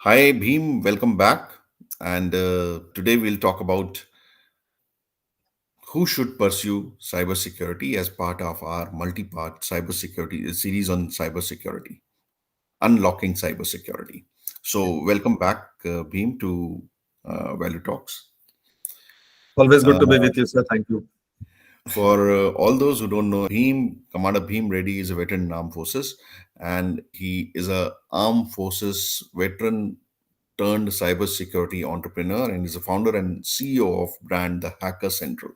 Hi, Bhim, welcome back. And today we'll talk about who should pursue cybersecurity as part of our multi part cybersecurity series on cybersecurity, unlocking cybersecurity. So, welcome back, Bhim, to Value Talks. Always good to be Uh, with you, sir. Thank you. for all those who don't know, Commander Bhim Reddy is a veteran in armed forces, and he is a armed forces veteran turned cybersecurity entrepreneur, and is a founder and CEO of brand The Hacker Central.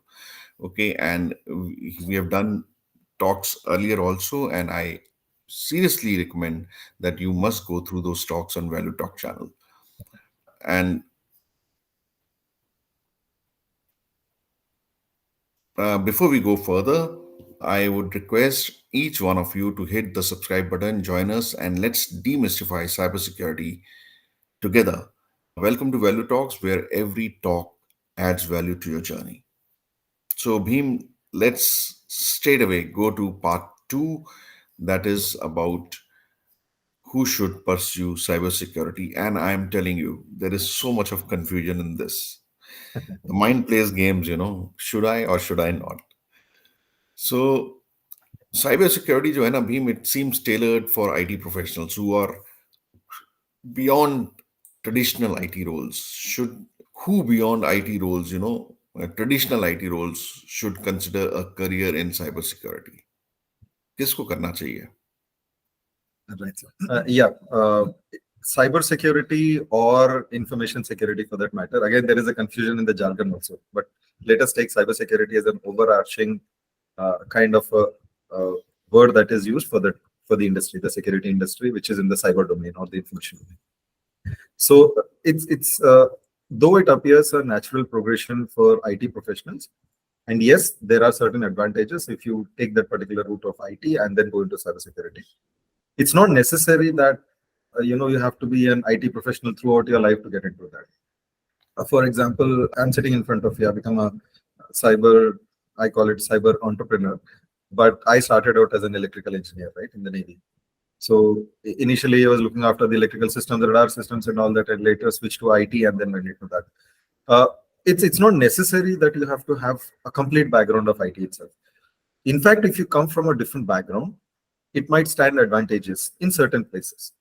Okay, and we have done talks earlier also, and I seriously recommend that you must go through those talks on Value Talk channel. And before we go further, I would request each one of you to hit the subscribe button, join us, and let's demystify cybersecurity together. Welcome to Value Talks, where every talk adds value to your journey. So, Bhim, let's straight away go to part two, that is about who should pursue cybersecurity. And I'm telling you, there is so much of confusion in this. The mind plays games. Should I or should I not? So, cybersecurity, जो है ना Bhim, it seems tailored for IT professionals who are beyond traditional IT roles. Who beyond IT roles, traditional IT roles should consider a career in cybersecurity? किसको करना चाहिए? Right, sir. Cyber security or information security for that matter. Again, there is a confusion in the jargon also. But let us take cyber security as an overarching kind of a word that is used for the industry, the security industry, which is in the cyber domain or the information domain. So it's though it appears a natural progression for IT professionals, and yes, there are certain advantages if you take that particular route of IT and then go into cybersecurity. It's not necessary that you have to be an IT professional throughout your life to get into that. For example, I'm sitting in front of you. I become a cyber, I call it cyber entrepreneur, but I started out as an electrical engineer, right, in the Navy. So initially, I was looking after the electrical systems, the radar systems, and all that, and later switched to IT and then went into that. Uh, it's not necessary that you have to have a complete background of IT itself. In fact, if you come from a different background, it might stand advantages in certain places.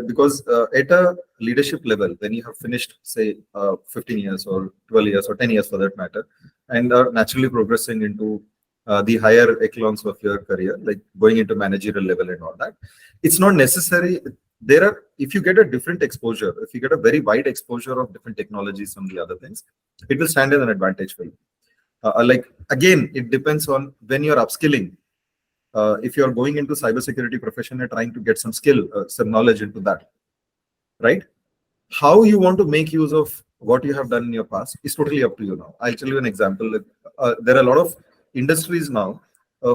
Because at a leadership level, when you have finished, say, 15 years or 12 years or 10 years for that matter, and are naturally progressing into the higher echelons of your career, like going into managerial level and all that, it's not necessary. If you get a different exposure, if you get a very wide exposure of different technologies and the other things, it will stand as an advantage for you. Like again, it depends on when you're upskilling. If you're going into cybersecurity profession and trying to get some skill, some knowledge into that, right? How you want to make use of what you have done in your past is totally up to you now. I'll tell you an example. There are a lot of industries now.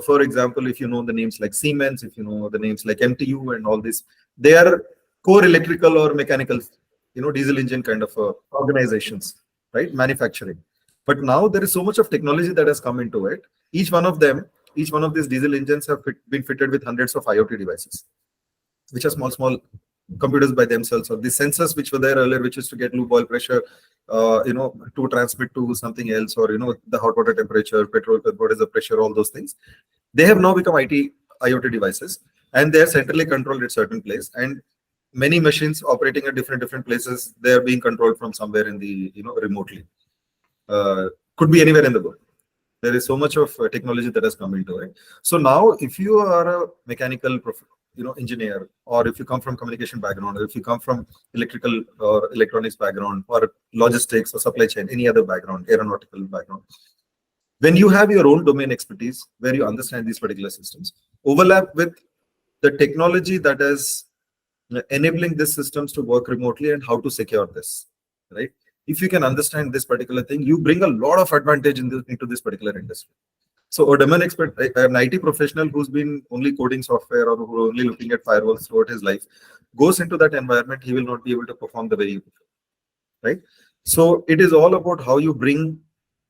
For example, if you know the names like Siemens, if you know the names like MTU and all this, they are core electrical or mechanical, diesel engine kind of organizations, right? Manufacturing. But now there is so much of technology that has come into it. Each one of them, each one of these diesel engines have been fitted with hundreds of IoT devices, which are small computers by themselves, or the sensors which were there earlier, which is to get loop oil pressure, to transmit to something else, or the hot water temperature, petrol, what is the pressure, all those things. They have now become IoT devices, and they are centrally controlled at certain place. And many machines operating at different places, they are being controlled from somewhere in the remotely. Could be anywhere in the world. There is so much of technology that has come into it. So now, if you are a mechanical engineer, or if you come from communication background, or if you come from electrical or electronics background, or logistics or supply chain, any other background, aeronautical background, when you have your own domain expertise where you understand these particular systems, overlap with the technology that is enabling these systems to work remotely and how to secure this, right? If you can understand this particular thing, you bring a lot of advantage into this particular industry. So a domain expert, an IT professional who's been only coding software or who only looking at firewalls throughout his life, goes into that environment, he will not be able to perform the way you perform, right? So it is all about how you bring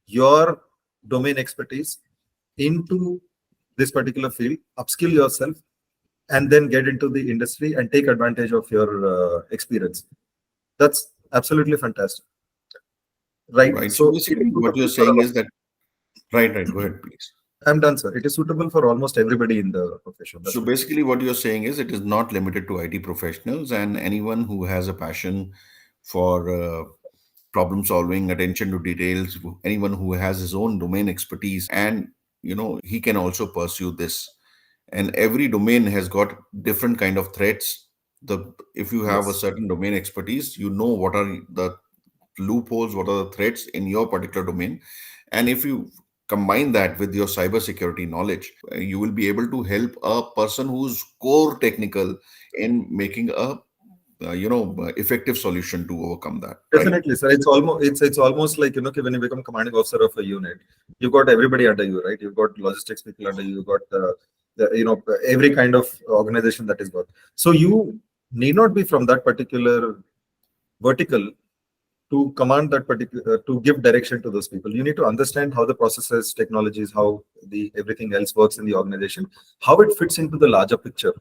your domain expertise into this particular field, upskill yourself, and then get into the industry and take advantage of your experience. That's absolutely fantastic. Right. right? So So it is basically, what you're suitable for saying our, is that, right, right, go ahead, please. I'm done, sir. It is suitable for almost everybody in the profession. That's So what. basically, what you're saying is it is not limited to IT professionals and anyone who has a passion for problem solving, attention to details, anyone who has his own domain expertise, and he can also pursue this. And every domain has got different kind of threats. The If you have a Yes. certain domain expertise, you know what are the loopholes, what are the threats in your particular domain, and if you combine that with your cybersecurity knowledge, you will be able to help a person who's core technical in making a effective solution to overcome that, right? Definitely, sir. It's almost like when you become commanding officer of a unit, you've got everybody under you, right? You've got logistics people under you. You've got every kind of organization that is got. So you need not be from that particular vertical to command that particular to give direction to those people. You need to understand how the processes, technologies, how the everything else works in the organization, how it fits into the larger picture,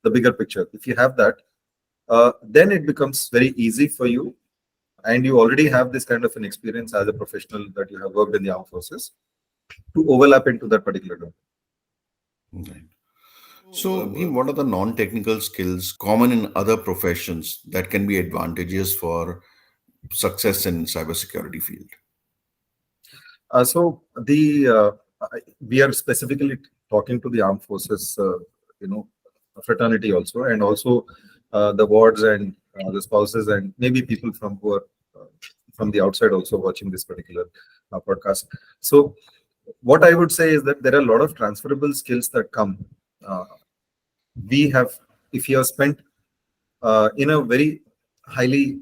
the bigger picture. If you have that, then it becomes very easy for you, and you already have this kind of an experience as a professional that you have worked in the armed forces to overlap into that particular domain. Right. So, Bhim, what are the non-technical skills common in other professions that can be advantageous for success in cybersecurity field? So we are specifically talking to the armed forces, you know, fraternity also, and also the wards and the spouses, and maybe people from who are from the outside also watching this particular podcast. So what I would say is that there are a lot of transferable skills that come. Uh, we have, if you have spent in a very highly,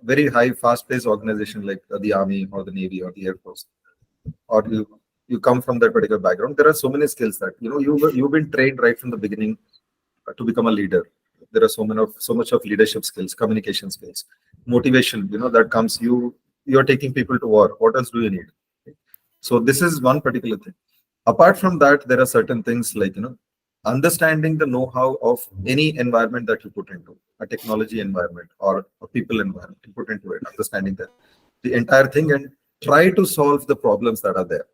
very high, fast-paced organization like the army or the navy or the air force, or you come from that particular background, there are so many skills that you've been trained right from the beginning to become a leader. There are so much of leadership skills, communication skills, motivation. That comes. You're taking people to war. What else do you need? So this is one particular thing. Apart from that, there are certain things like understanding the know-how of any environment that you put into a technology environment or a people environment you put into it, understanding the entire thing and try to solve the problems that are there.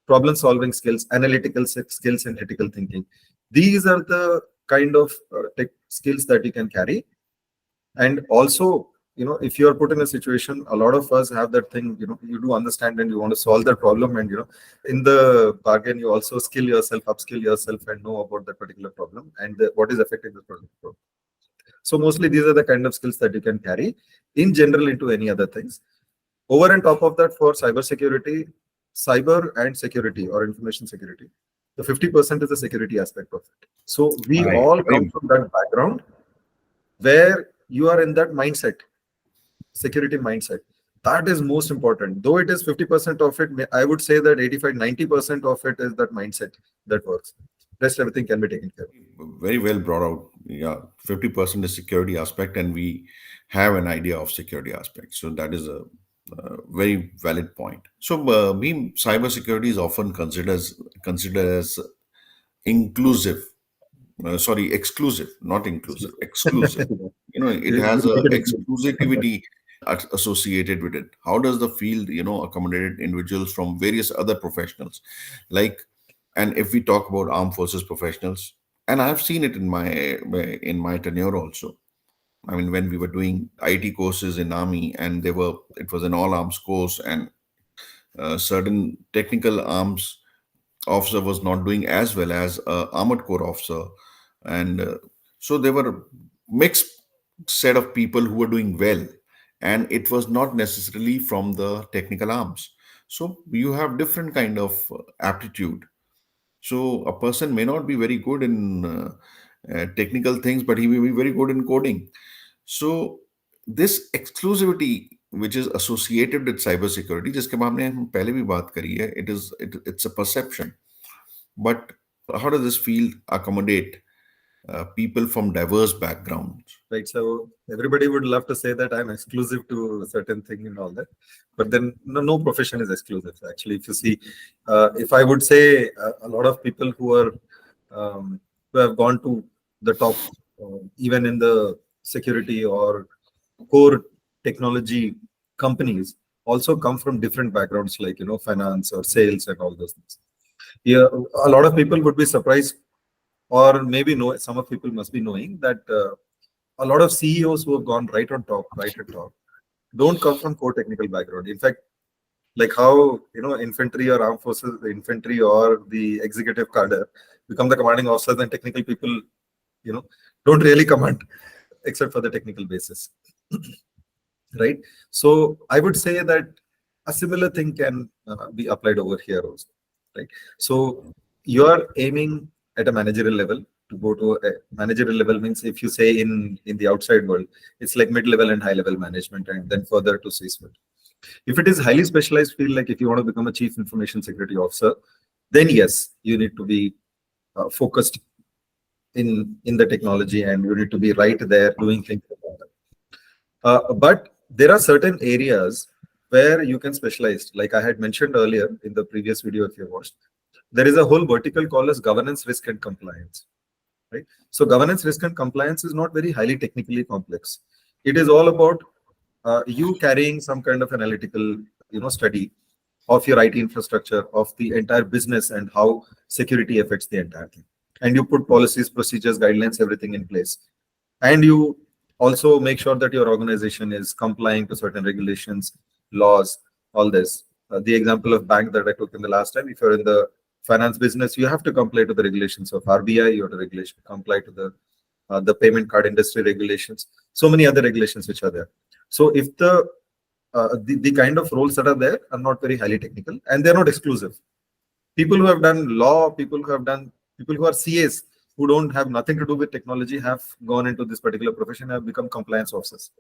Problem solving skills, analytical skills, and critical thinking. These are the kind of tech skills that you can carry. And also, if you are put in a situation, a lot of us have that thing, you do understand and you want to solve that problem. And, in the bargain, you also skill yourself, upskill yourself, and know about that particular problem and what is affecting the problem. So mostly these are the kind of skills that you can carry in general into any other things. Over and top of that, for cybersecurity, cyber and security or information security, the 50% is the security aspect of it. So we I all come agree. from that background where you are in that mindset, security mindset. That is most important. Though it is 50% of it, I would say that 85, 90% of it is that mindset that works. Rest everything can be taken care of. Very well brought out. Yeah, 50% is security aspect, and we have an idea of security aspect. So that is a very valid point. So, cybersecurity is often considered as inclusive. Sorry, exclusive, not inclusive. Exclusive. It You has a make it inclusive. exclusivity associated with it. How does the field, accommodate individuals from various other professionals, like, and if we talk about armed forces professionals, and I've seen it in my tenure also. I mean, when we were doing IT courses in army, and it was an all arms course, and certain technical arms officer was not doing as well as a armored corps officer, and so there were a mixed set of people who were doing well, and it was not necessarily from the technical arms. So you have different kind of aptitude. So a person may not be very good in technical things, but he may be very good in coding. So this exclusivity which is associated with cybersecurity, जिसके बारे में हम पहले भी बात करी है, it's a perception. But how does this field accommodate people from diverse backgrounds? Right. So everybody would love to say that I'm exclusive to a certain thing and all that, but then no profession is exclusive. Actually, if you see, if I would say a lot of people who are who have gone to the top, even in the security or core technology companies also come from different backgrounds, like finance or sales and all those things. Yeah, a lot of people would be surprised, or maybe know, some of people must be knowing that a lot of CEOs who have gone right at top, don't come from core technical background. In fact, like how infantry or armed forces, the infantry or the executive cadre become the commanding officers, and technical people, you know, don't really command except for the technical basis, right? So I would say that a similar thing can be applied over here also, right? So you are aiming at a managerial level. To go to a managerial level means, if you say in the outside world, it's like mid-level and high-level management, and then further to C-suite. If it is highly specialized field, like if you want to become a chief information security officer, then yes, you need to be focused in the technology, and you need to be right there doing things. But there are certain areas where you can specialize. Like I had mentioned earlier in the previous video, if you watched, there is a whole vertical called as governance, risk, and compliance. Right. So governance, risk, and compliance is not very highly technically complex. It is all about you carrying some kind of analytical, study of your IT infrastructure, of the entire business, and how security affects the entire thing. And you put policies, procedures, guidelines, everything in place. And you also make sure that your organization is complying to certain regulations, laws, all this. The example of bank that I took in the last time, if you're in the finance business, you have to comply to the regulations of RBI, you have to comply to the payment card industry regulations, so many other regulations which are there. So if the kind of roles that are there are not very highly technical, and they're not exclusive. People who have done law, people who are CAs, who don't have nothing to do with technology, have gone into this particular profession, have become compliance officers.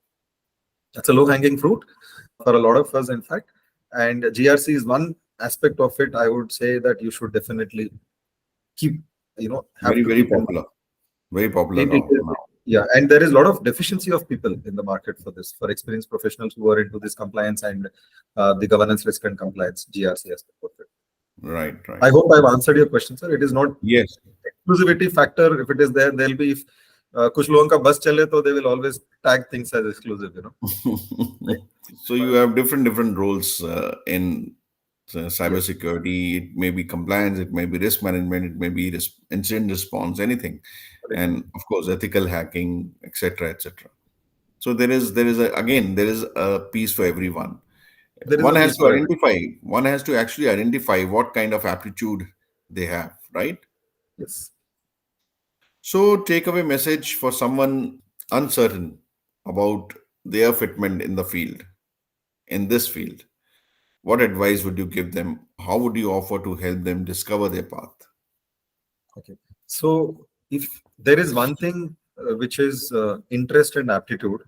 That's a low-hanging fruit for a lot of us, in fact. And GRC is one aspect of it. I would say that you should definitely keep, have Very, to very keep in mind. popular. Very popular It now. is, yeah, and there is a lot of deficiency of people in the market for this, for experienced professionals who are into this compliance and the governance, risk, and compliance GRC aspect of it. Right, right. I hope I've answered your question, sir. It is not Yes. exclusivity factor. If it is there, there'll be, if kuch logon ka bus chale, to they will always tag things as exclusive, Right? So you But have different roles in yes, cybersecurity. It may be compliance, it may be risk management, it may be incident response, anything, correct. and of course ethical hacking, etc., etc. So there is a piece for everyone. There is One a has piece to for everything. identify. One has to actually identify what kind of aptitude they have, right? Yes. So, takeaway message for someone uncertain about their fitment in the field, in this field. What advice would you give them? How would you offer to help them discover their path? Okay. So if there is one thing which is interest and aptitude,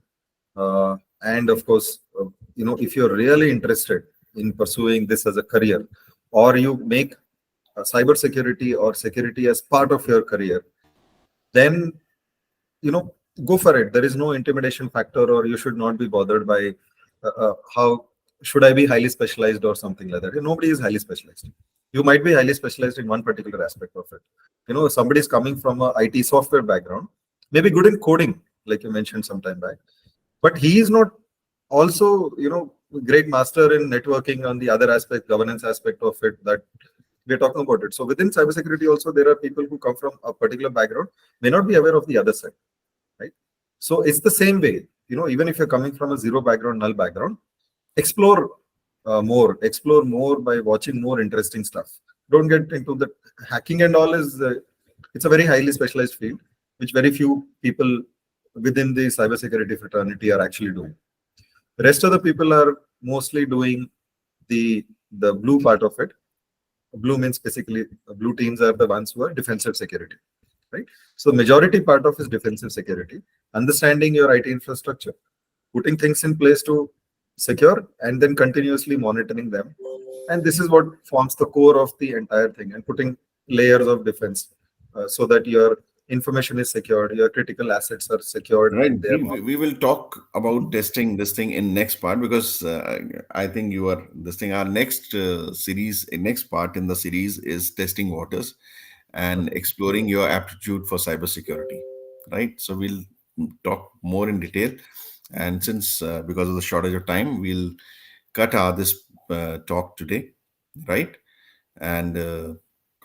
and of course, if you're really interested in pursuing this as a career, or you make cybersecurity or security as part of your career, then go for it. There is no intimidation factor, or you should not be bothered by how should I be highly specialized or something like that. Nobody is highly specialized. You might be highly specialized in one particular aspect of it. Somebody is coming from a IT software background, maybe good in coding, like you mentioned some time back, but he is not also great master in networking on the other aspect, governance aspect of it, that we're talking about it. So within cybersecurity also, there are people who come from a particular background, may not be aware of the other side, right? So it's the same way, even if you're coming from a zero background, null background, explore explore more by watching more interesting stuff. Don't get into the hacking and all. It's a very highly specialized field, which very few people within the cybersecurity fraternity are actually doing. The rest of the people are mostly doing the blue part of it. Blue means basically blue teams are the ones who are defensive security, right? So majority part of is defensive security, understanding your IT infrastructure, putting things in place to secure, and then continuously monitoring them. And this is what forms the core of the entire thing, and putting layers of defense so that your information is secured, your critical assets are secured, Right. and they are We, not. we we will talk about testing this thing in next part because I think you are this thing. Our next series, next part in the series is testing waters and Okay. exploring your aptitude for cybersecurity. Right. So we'll talk more in detail. And since because of the shortage of time, we'll cut this talk today, right? And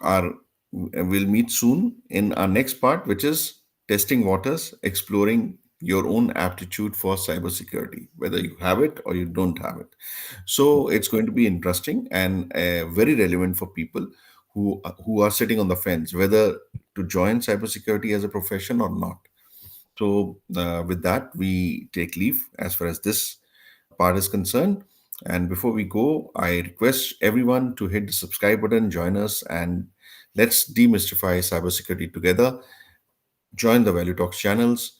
our we'll meet soon in our next part, which is testing waters, exploring your own aptitude for cybersecurity, whether you have it or you don't have it. So it's going to be interesting and very relevant for people who are sitting on the fence whether to join cybersecurity as a profession or not. So with that, we take leave as far as this part is concerned. And before we go, I request everyone to hit the subscribe button, join us, and let's demystify cybersecurity together. Join the Value Talks channels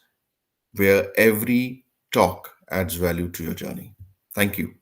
where every talk adds value to your journey. Thank you.